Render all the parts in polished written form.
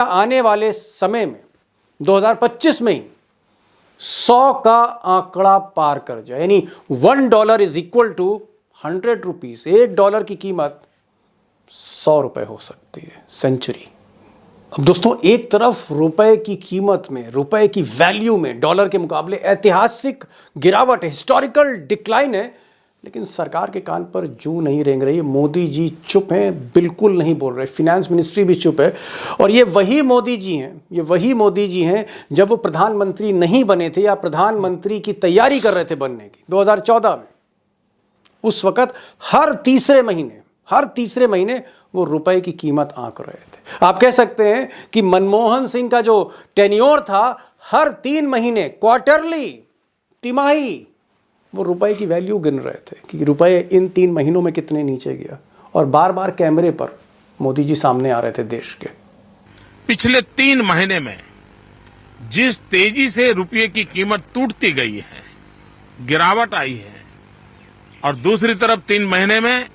आने वाले समय में 2025 में ही 100 का आंकड़ा पार कर जाए, यानी $1 इज इक्वल टू 100 रुपीज। $1 की कीमत 100 रुपए हो सकती है, सेंचुरी। अब दोस्तों, एक तरफ रुपए की कीमत में, रुपए की वैल्यू में डॉलर के मुकाबले ऐतिहासिक गिरावट है, हिस्टोरिकल डिक्लाइन है, लेकिन सरकार के कान पर जूं नहीं रेंग रही। मोदी जी चुप हैं, बिल्कुल नहीं बोल रहे। फिनेंस मिनिस्ट्री भी चुप है। और ये वही मोदी जी हैं जब वो प्रधानमंत्री नहीं बने थे या प्रधानमंत्री की तैयारी कर रहे थे बनने की 2014 में। उस वक्त हर तीसरे महीने वो रुपए की कीमत आंक रहे थे। आप कह सकते हैं कि मनमोहन सिंह का जो टेन्योर था, हर 3 महीने, क्वार्टरली, तिमाही, वो रुपए की वैल्यू गिन रहे थे कि रुपए इन 3 महीनों में कितने नीचे गया। और बार बार कैमरे पर मोदी जी सामने आ रहे थे देश के। पिछले 3 महीने में जिस तेजी से रुपये की कीमत टूटती गई है, गिरावट आई है, और दूसरी तरफ 3 महीने में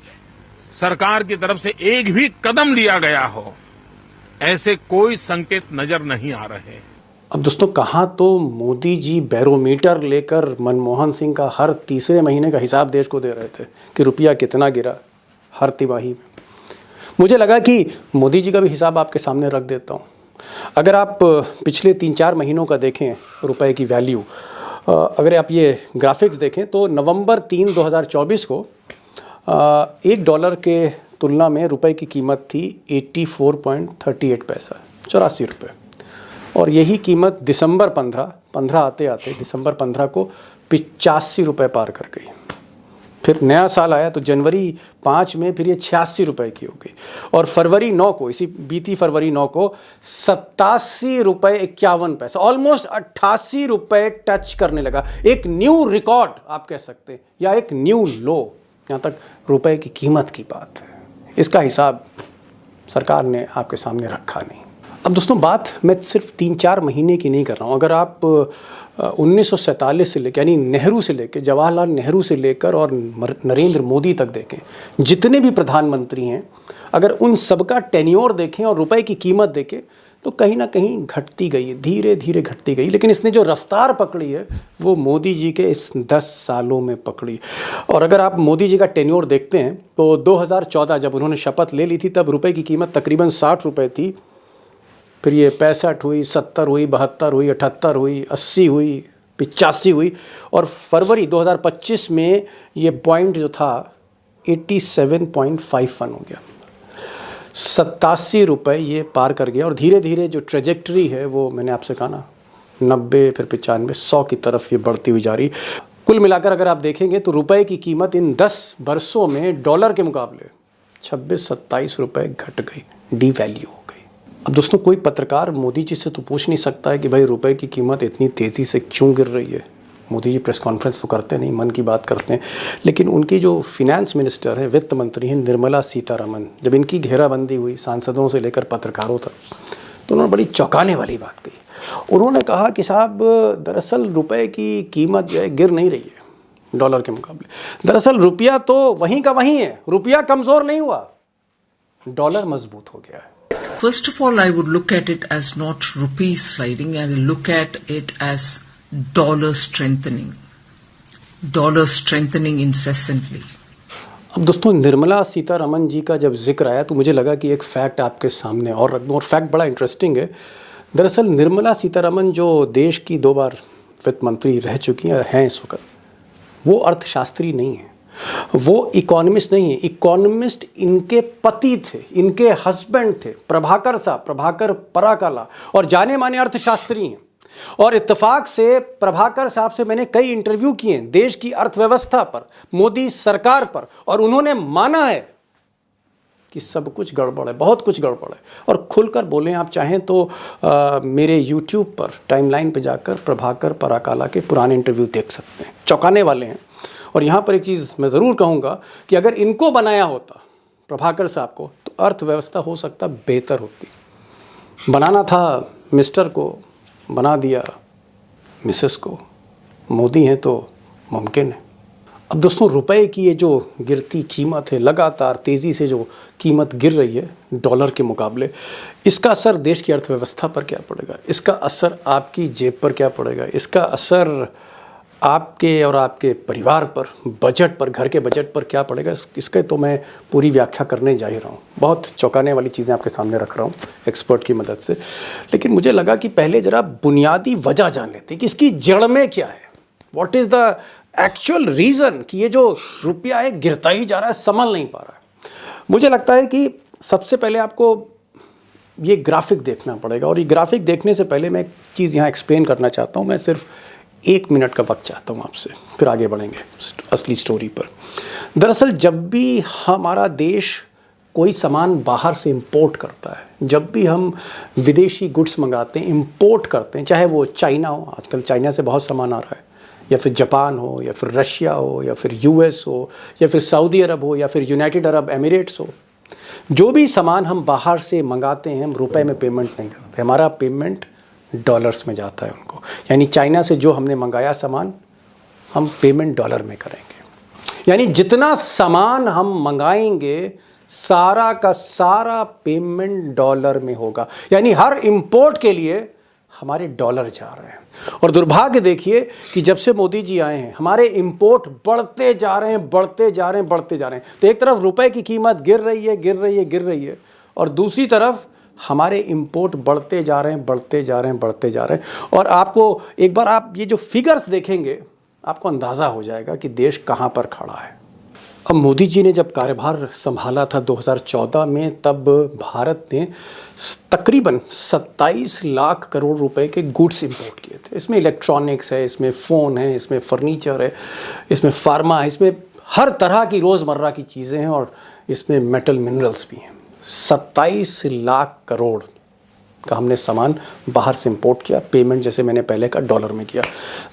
सरकार की तरफ से एक भी कदम लिया गया हो, ऐसे कोई संकेत नजर नहीं आ रहे। अब दोस्तों, कहाँ तो मोदी जी बैरोमीटर लेकर मनमोहन सिंह का हर तीसरे महीने का हिसाब देश को दे रहे थे कि रुपया कितना गिरा हर तिमाही में। मुझे लगा कि मोदी जी का भी हिसाब आपके सामने रख देता हूँ। अगर आप पिछले 3-4 महीनों का देखें रुपए की वैल्यू, अगर आप ये ग्राफिक्स देखें तो नवंबर 3, 2024 को $1 के तुलना में रुपए की कीमत थी 84.38 पैसा, 84 रुपये। और यही कीमत दिसंबर 15 आते आते दिसंबर 15 को 85 रुपये पार कर गई। फिर नया साल आया तो जनवरी 5 में फिर ये 86 रुपये की हो गई। और फरवरी 9 को, इसी बीती फरवरी 9 को 87 रुपये 51 पैसा, ऑलमोस्ट 88 रुपये टच करने लगा। एक न्यू रिकॉर्ड आप कह सकते हैं, या एक न्यू लो, यहाँ तक रुपए की कीमत की बात है। इसका हिसाब सरकार ने आपके सामने रखा नहीं। अब दोस्तों, बात मैं सिर्फ 3-4 महीने की नहीं कर रहा हूँ। अगर आप 1947 से लेकर, यानी नेहरू से लेकर, जवाहरलाल नेहरू से लेकर और नरेंद्र मोदी तक देखें, जितने भी प्रधानमंत्री हैं, अगर उन सबका टेन्योर देखें और रुपए की कीमत देखें तो कहीं ना कहीं घटती गई है, धीरे धीरे घटती गई। लेकिन इसने जो रफ्तार पकड़ी है वो मोदी जी के इस 10 सालों में पकड़ी। और अगर आप मोदी जी का टेन्योर देखते हैं तो 2014 जब उन्होंने शपथ ले ली थी तब रुपए की कीमत तकरीबन 60 रुपये थी। फिर ये 65 हुई, 70 हुई, 72 हुई, 78 हुई, 80 हुई, 85 हुई, और फरवरी 2025 में ये पॉइंट जो था 87.51 हो गया। 87 रुपये ये पार कर गया। और धीरे धीरे जो ट्रेजेक्टरी है वो मैंने आपसे कहा ना, 90, फिर 95, 100 की तरफ ये बढ़ती हुई जा रही। कुल मिलाकर अगर आप देखेंगे तो रुपए की कीमत इन 10 वर्षों में डॉलर के मुकाबले 26-27 रुपये घट गई, डीवैल्यू हो गई। अब दोस्तों, कोई पत्रकार मोदी जी से तो पूछ नहीं सकता है कि भाई रुपए की कीमत इतनी तेज़ी से क्यों गिर रही है। मोदी जी प्रेस कॉन्फ्रेंस तो करते नहीं, मन की बात करते हैं। लेकिन उनकी जो फिनेंस मिनिस्टर है, वित्त मंत्री हैं निर्मला सीतारमण, जब इनकी घेराबंदी हुई सांसदों से लेकर पत्रकारों तक, तो उन्होंने बड़ी चौंकाने वाली बात कही। उन्होंने कहा कि साहब, दरअसल रुपए की कीमत जो है गिर नहीं रही है डॉलर के मुकाबले। दरअसल रुपया तो वहीं का वहीं है, रुपया कमज़ोर नहीं हुआ, डॉलर मजबूत हो गया है। First of all, I would look at it as not rupee sliding, I will look at it as dollar strengthening incessantly. अब दोस्तों, निर्मला सीतारमण जी का जब जिक्र आया तो मुझे लगा कि एक फैक्ट आपके सामने और रख दूं, और फैक्ट बड़ा इंटरेस्टिंग है। दरअसल निर्मला सीतारमण जो देश की 2 बार वित्त मंत्री रह चुकी हैं इस वक्त, वो अर्थशास्त्री नहीं है, वो इकोनॉमिस्ट नहीं है। इकोनॉमिस्ट इनके पति थे, इनके हस्बैंड थे, प्रभाकर साहब, प्रभाकर पराकाला, और जाने माने अर्थशास्त्री हैं। और इत्तेफाक से प्रभाकर साहब से मैंने कई इंटरव्यू किए हैं देश की अर्थव्यवस्था पर, मोदी सरकार पर, और उन्होंने माना है कि सब कुछ गड़बड़ है, बहुत कुछ गड़बड़ है। और खुलकर बोलें, आप चाहें तो मेरे YouTube पर टाइमलाइन पे जाकर प्रभाकर पराकाला के पुराने इंटरव्यू देख सकते हैं, चौंकाने वाले हैं। और यहाँ पर एक चीज़ मैं ज़रूर कहूँगा कि अगर इनको बनाया होता, प्रभाकर साहब को, तो अर्थव्यवस्था हो सकता बेहतर होती। बनाना था मिस्टर को, बना दिया मिसेस को। मोदी हैं तो मुमकिन है। अब दोस्तों, रुपए की ये जो गिरती कीमत है, लगातार तेज़ी से जो कीमत गिर रही है डॉलर के मुकाबले, इसका असर देश की अर्थव्यवस्था पर क्या पड़ेगा? इसका असर आपकी जेब पर क्या पड़ेगा? इसका असर आपके और आपके परिवार पर, बजट पर, घर के बजट पर क्या पड़ेगा? इसके तो मैं पूरी व्याख्या करने जा ही रहा हूँ। बहुत चौंकाने वाली चीज़ें आपके सामने रख रहा हूँ एक्सपर्ट की मदद से। लेकिन मुझे लगा कि पहले ज़रा बुनियादी वजह जान लेते हैं कि इसकी जड़ में क्या है। What is the actual reason कि ये जो रुपया है गिरता ही जा रहा है, संभल नहीं पा रहा है। मुझे लगता है कि सबसे पहले आपको ये ग्राफिक देखना पड़ेगा, और ये ग्राफिक देखने से पहले मैं एक चीज़ यहाँ एक्सप्लेन करना चाहता हूँ। मैं सिर्फ 1 मिनट का वक्त चाहता हूँ आपसे, फिर आगे बढ़ेंगे असली स्टोरी पर। दरअसल जब भी हमारा देश कोई सामान बाहर से इंपोर्ट करता है, जब भी हम विदेशी गुड्स मंगाते हैं, इंपोर्ट करते हैं, चाहे वो चाइना हो, आजकल चाइना से बहुत सामान आ रहा है, या फिर जापान हो, या फिर रशिया हो, या फिर यूएस हो, या फिर सऊदी अरब हो, या फिर यूनाइटेड अरब एमिरेट्स हो, जो भी सामान हम बाहर से मंगाते हैं, हम रुपए में पेमेंट नहीं करते, हमारा पेमेंट डॉलर्स में जाता है उनको। यानी चाइना से जो हमने मंगाया सामान, हम पेमेंट डॉलर में करेंगे। यानी जितना सामान हम मंगाएंगे, सारा का सारा पेमेंट डॉलर में होगा। यानी हर इंपोर्ट के लिए हमारे डॉलर जा रहे हैं। और दुर्भाग्य देखिए कि जब से मोदी जी आए हैं, हमारे इंपोर्ट बढ़ते जा रहे हैं, बढ़ते जा रहे हैं, बढ़ते जा रहे हैं। तो एक तरफ रुपए की कीमत गिर रही है, गिर रही है, गिर रही है, और दूसरी तरफ हमारे इंपोर्ट बढ़ते जा रहे हैं, बढ़ते जा रहे हैं, बढ़ते जा रहे हैं। और आपको एक बार आप ये जो फिगर्स देखेंगे, आपको अंदाज़ा हो जाएगा कि देश कहाँ पर खड़ा है। अब मोदी जी ने जब कार्यभार संभाला था 2014 में, तब भारत ने तकरीबन 27 लाख करोड़ रुपए के गुड्स इंपोर्ट किए थे। इसमें इलेक्ट्रॉनिक्स है, इसमें फ़ोन है, इसमें फर्नीचर है, इसमें फार्मा है, इसमें हर तरह की रोज़मर्रा की चीज़ें हैं, और इसमें मेटल मिनरल्स भी हैं। 27 लाख करोड़ का हमने सामान बाहर से इंपोर्ट किया। पेमेंट जैसे मैंने पहले का डॉलर में किया।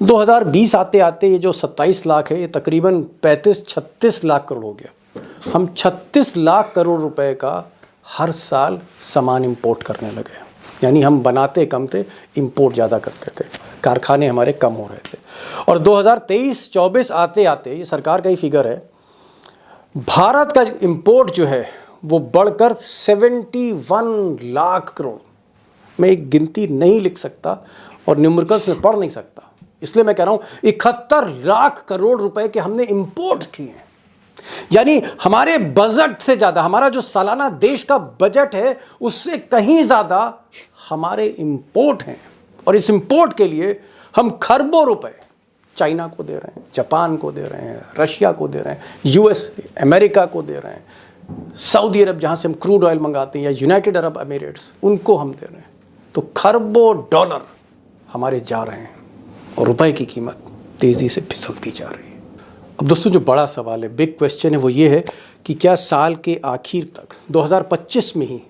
2020 आते आते ये जो 27 लाख है, ये तकरीबन 35-36 लाख करोड़ हो गया। हम 36 लाख करोड़ रुपए का हर साल सामान इंपोर्ट करने लगे। यानी हम बनाते कम थे, इंपोर्ट ज़्यादा करते थे, कारखाने हमारे कम हो रहे थे। और 2023-24 आते आते, ये सरकार का ही फिगर है, भारत का इंपोर्ट जो है वो बढ़कर 71 लाख करोड़। मैं एक गिनती नहीं लिख सकता और न्यूमेरिकल्स में पढ़ नहीं सकता, इसलिए मैं कह रहा हूं 71 लाख करोड़ रुपए के हमने इंपोर्ट किए हैं। यानी हमारे बजट से ज्यादा, हमारा जो सालाना देश का बजट है, उससे कहीं ज्यादा हमारे इंपोर्ट हैं। और इस इंपोर्ट के लिए हम खरबों रुपए चाइना को दे रहे हैं, जापान को दे रहे हैं, रशिया को दे रहे हैं, यूएस अमेरिका को दे रहे हैं, सऊदी अरब जहाँ से हम क्रूड ऑयल मंगाते हैं, या यूनाइटेड अरब एमिरेट्स, उनको हम दे रहे हैं। तो खरबों डॉलर हमारे जा रहे हैं, और रुपए की कीमत तेज़ी से फिसलती जा रही है। अब दोस्तों, जो बड़ा सवाल है, बिग क्वेश्चन है, वो ये है कि क्या साल के आखिर तक 2025 में ही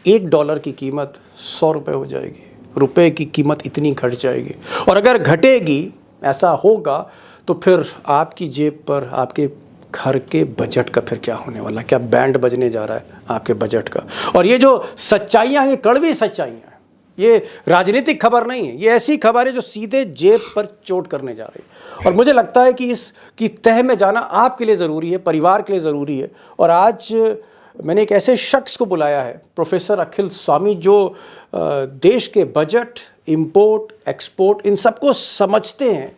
$1 की कीमत 100 रुपये हो जाएगी? रुपए की कीमत इतनी घट जाएगी? और अगर घटेगी, ऐसा होगा, तो फिर आपकी जेब पर, आपके घर के बजट का फिर क्या होने वाला? क्या बैंड बजने जा रहा है आपके बजट का? और ये जो सच्चाइयाँ हैं, कड़वी सच्चाइयाँ हैं, ये राजनीतिक खबर नहीं है, ये ऐसी खबर है जो सीधे जेब पर चोट करने जा रही है। और मुझे लगता है कि इसकी तह में जाना आपके लिए ज़रूरी है, परिवार के लिए ज़रूरी है। और आज मैंने एक ऐसे शख्स को बुलाया है, प्रोफेसर अखिल स्वामी, जो देश के बजट, इंपोर्ट, एक्सपोर्ट, इन सबको समझते हैं।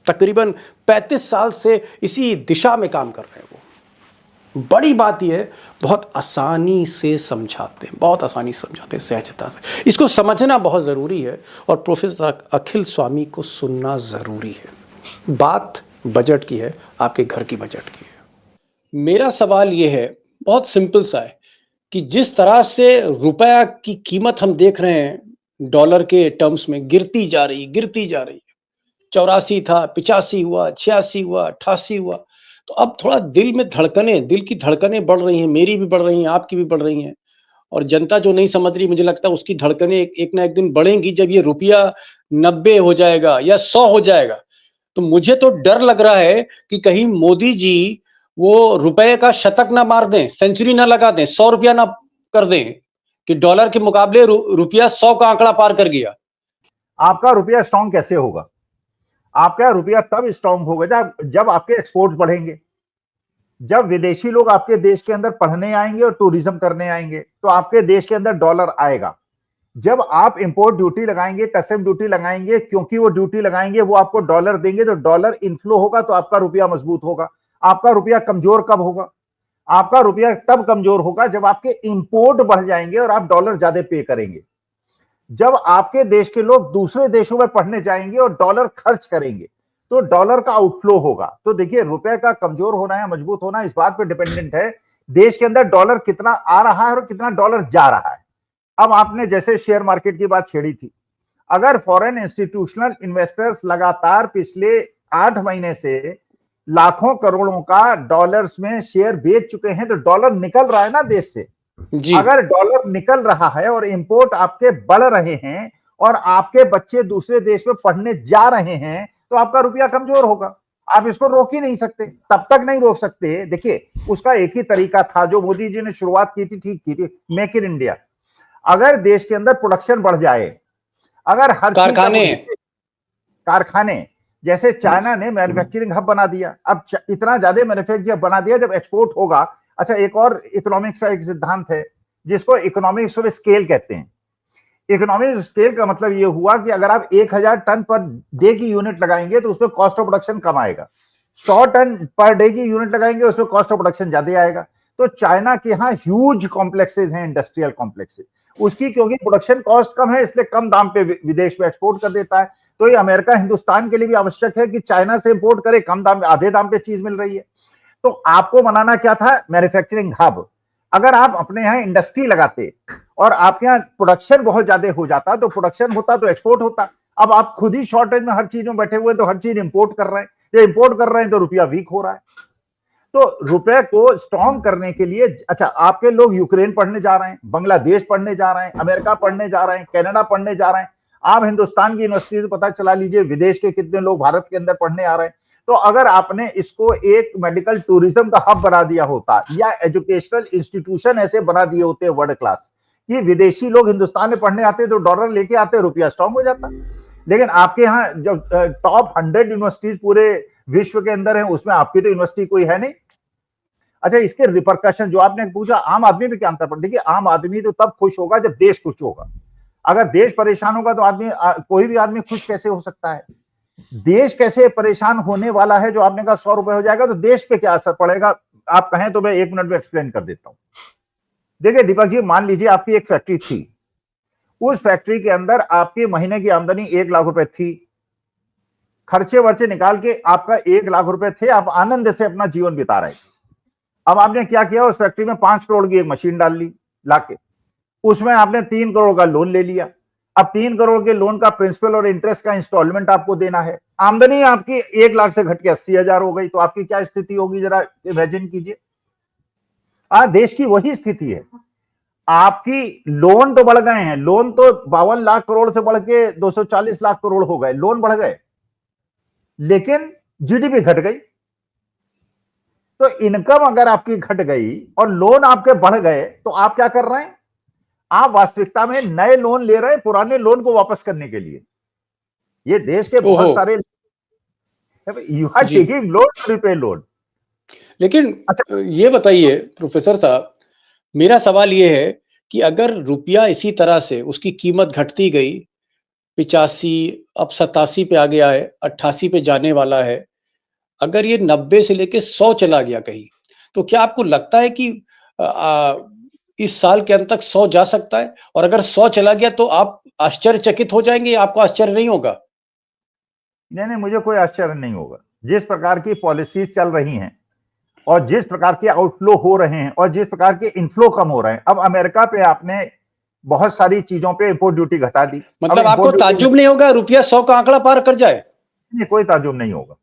तकरीबन 35 साल से इसी दिशा में काम कर रहे हैं वो। बड़ी बात यह है, बहुत आसानी से समझाते हैं, बहुत आसानी से समझाते हैं, सहजता से। इसको समझना बहुत ज़रूरी है, और प्रोफेसर अखिल स्वामी को सुनना ज़रूरी है। बात बजट की है, आपके घर की बजट की है। मेरा सवाल ये है, बहुत सिंपल सा है, कि जिस तरह से रुपया की कीमत हम देख रहे हैं डॉलर के टर्म्स में गिरती जा रही, गिरती जा रही है। 84 था, 85 हुआ, 86 हुआ, 88 हुआ। तो अब थोड़ा दिल की धड़कनें बढ़ रही हैं, मेरी भी बढ़ रही हैं, आपकी भी बढ़ रही हैं। और जनता जो नहीं समझ रही, मुझे लगता है उसकी धड़कनें एक ना एक दिन बढ़ेंगी, जब ये रुपया 90 हो जाएगा या 100 हो जाएगा। तो मुझे तो डर लग रहा है कि कहीं मोदी जी वो रुपए का शतक ना मार दें, सेंचुरी ना लगा दें, 100 रुपया ना कर दें, कि डॉलर के मुकाबले रुपया 100 का आंकड़ा पार कर गया। आपका रुपया स्ट्रांग कैसे होगा? आपका रुपया तब स्ट्रांग होगा जब आपके एक्सपोर्ट्स बढ़ेंगे, जब विदेशी लोग आपके देश के अंदर पढ़ने आएंगे और टूरिज्म करने आएंगे तो आपके देश के अंदर डॉलर आएगा। जब आप इंपोर्ट ड्यूटी लगाएंगे, कस्टम ड्यूटी लगाएंगे, क्योंकि वो ड्यूटी लगाएंगे वो आपको डॉलर देंगे, तो डॉलर इनफ्लो होगा तो आपका रुपया मजबूत होगा। आपका रुपया कमजोर कब होगा? आपका रुपया तब कमजोर होगा जब आपके इंपोर्ट बढ़ जाएंगे और आप डॉलर ज्यादा पे करेंगे। जब आपके देश के लोग दूसरे देशों में पढ़ने जाएंगे और डॉलर खर्च करेंगे तो डॉलर का आउटफ्लो होगा। तो देखिए, रुपए का कमजोर होना या मजबूत होना इस बात पे डिपेंडेंट है देश के अंदर डॉलर कितना आ रहा है और कितना डॉलर जा रहा है। अब आपने जैसे शेयर मार्केट की बात छेड़ी थी, अगर फॉरेन इंस्टीट्यूशनल इन्वेस्टर्स लगातार पिछले 8 महीने से लाखों करोड़ों का डॉलर्स में शेयर बेच चुके हैं तो डॉलर निकल रहा है ना देश से। जी। अगर डॉलर निकल रहा है और इंपोर्ट आपके बढ़ रहे हैं और आपके बच्चे दूसरे देश में पढ़ने जा रहे हैं तो आपका रुपया कमजोर होगा। आप इसको रोक ही नहीं सकते, तब तक नहीं रोक सकते। देखिए, उसका एक ही तरीका था जो मोदी जी ने शुरुआत की थी, ठीक की थी, मेक इन इंडिया। अगर देश के अंदर प्रोडक्शन बढ़ जाए, अगर हर कारखाने जैसे चाइना ने मैन्युफैक्चरिंग हब बना दिया, अब इतना ज्यादा मैन्युफैक्चरिंग बना दिया, जब एक्सपोर्ट होगा। अच्छा, एक और इकोनॉमिक्स का एक सिद्धांत है जिसको इकोनॉमिक्स ऑफ स्केल कहते हैं। इकोनॉमिक स्केल का मतलब ये हुआ कि अगर आप 1000 टन पर डे की यूनिट लगाएंगे तो उसमें कॉस्ट ऑफ प्रोडक्शन कम आएगा। 100 टन पर डे की यूनिट लगाएंगे उसमें कॉस्ट ऑफ प्रोडक्शन ज्यादा आएगा। तो चाइना के यहाँ ह्यूज कॉम्प्लेक्सेस हैं, इंडस्ट्रियल कॉम्प्लेक्सेस। उसकी क्योंकि प्रोडक्शन कॉस्ट कम है इसलिए कम दाम पे विदेश में एक्सपोर्ट कर देता है। तो ये अमेरिका हिंदुस्तान के लिए भी आवश्यक है कि चाइना से इंपोर्ट करे, कम दाम में, आधे दाम पे चीज मिल रही है। तो आपको बनाना क्या था? Manufacturing hub. अगर आप अपने यहाँ इंडस्ट्री लगाते और आपके यहाँ प्रोडक्शन बहुत ज्यादा हो जाता, तो प्रोडक्शन होता तो एक्सपोर्ट होता। अब आप खुद ही शॉर्टेज में हर चीज में बैठे हुए तो हर चीज इंपोर्ट कर रहे हैं। जो इंपोर्ट कर रहे हैं तो रुपया वीक हो रहा है। तो रुपए को स्ट्रॉन्ग करने के लिए, अच्छा, आपके लोग यूक्रेन पढ़ने जा रहे हैं, बांग्लादेश पढ़ने जा रहे हैं, अमेरिका पढ़ने जा रहे हैं, कनाडा पढ़ने जा रहे हैं। आप हिंदुस्तान की यूनिवर्सिटी से पता चला लीजिए विदेश के कितने लोग भारत के अंदर पढ़ने आ रहे हैं। तो अगर आपने इसको एक मेडिकल टूरिज्म का हब बना दिया होता या एजुकेशनल इंस्टीट्यूशन ऐसे बना दिए होते वर्ल्ड क्लास कि विदेशी लोग हिंदुस्तान में पढ़ने आते तो डॉलर लेके आते, रुपया स्ट्रांग हो जाता। लेकिन आपके यहाँ जो टॉप 100 यूनिवर्सिटीज पूरे विश्व के अंदर है उसमें आपकी तो यूनिवर्सिटी कोई है नहीं। अच्छा, इसके रिपरकशन जो आपने पूछा, आम आदमी पे क्या अंतर पड़ता है? देखिए, आम आदमी तो तब खुश होगा जब देश खुश होगा। अगर देश परेशान होगा तो आदमी कोई भी आदमी खुश कैसे हो सकता है? देश कैसे परेशान होने वाला है? जो आपने कहा 100 रुपए हो जाएगा तो देश पे क्या असर पड़ेगा? आप कहें तो मैं 1 मिनट में एक्सप्लेन कर देता हूं। देखिए दीपक जी, मान लीजिए आपकी एक फैक्ट्री थी, उस फैक्ट्री के अंदर आपकी महीने की आमदनी 1 लाख रुपए थी। खर्चे वर्चे निकाल के आपका 1 लाख रुपए थे, आप आनंद से अपना जीवन बिता रहे थे। अब आपने क्या किया? उस फैक्ट्री में 5 करोड़ की एक मशीन डाल ली लाके, उसमें आपने 3 करोड़ का लोन ले लिया। अब 3 करोड़ के लोन का प्रिंसिपल और इंटरेस्ट का इंस्टॉलमेंट आपको देना है। आमदनी आपकी 1 लाख से घट के 80,000 हो गई, तो आपकी क्या स्थिति होगी जरा इमेजिन कीजिए। आज देश की वही स्थिति है। आपकी लोन तो बढ़ गए हैं, लोन तो 52 लाख करोड़ से बढ़ के 240 लाख करोड़ हो गए, लोन बढ़ गए, लेकिन जीडीपी घट गई। तो इनकम अगर आपकी घट गई और लोन आपके बढ़ गए तो आप क्या कर रहे हैं? आप वास्तविकता में नए लोन ले रहे हैं पुराने लोन को वापस करने के लिए। ये देश के बहुत सारे, you are taking loan to repay loan. लेकिन अच्छा, ये बताइए प्रोफेसर साहब, मेरा सवाल ये है कि अगर रुपया इसी तरह से उसकी कीमत घटती गई, 85 अब 87 पे आ गया है, 88 पे जाने वाला है, अगर ये 90 से लेके 100 चला गया कहीं, तो क्या आपको लगता है कि इस साल के अंत तक 100 जा सकता है? और अगर 100 चला गया तो आप आश्चर्यचकित हो जाएंगे या आपको आश्चर्य नहीं होगा? नहीं, मुझे कोई आश्चर्य नहीं होगा। जिस प्रकार की पॉलिसीज चल रही हैं और जिस प्रकार के आउटफ्लो हो रहे हैं और जिस प्रकार के इनफ्लो कम हो रहे हैं। अब अमेरिका पे आपने बहुत सारी चीजों पे इंपोर्ट ड्यूटी घटा दी, मतलब आपको ताज्जुब नहीं होगा रुपया 100 का आंकड़ा पार कर जाए? नहीं, कोई ताज्जुब नहीं होगा।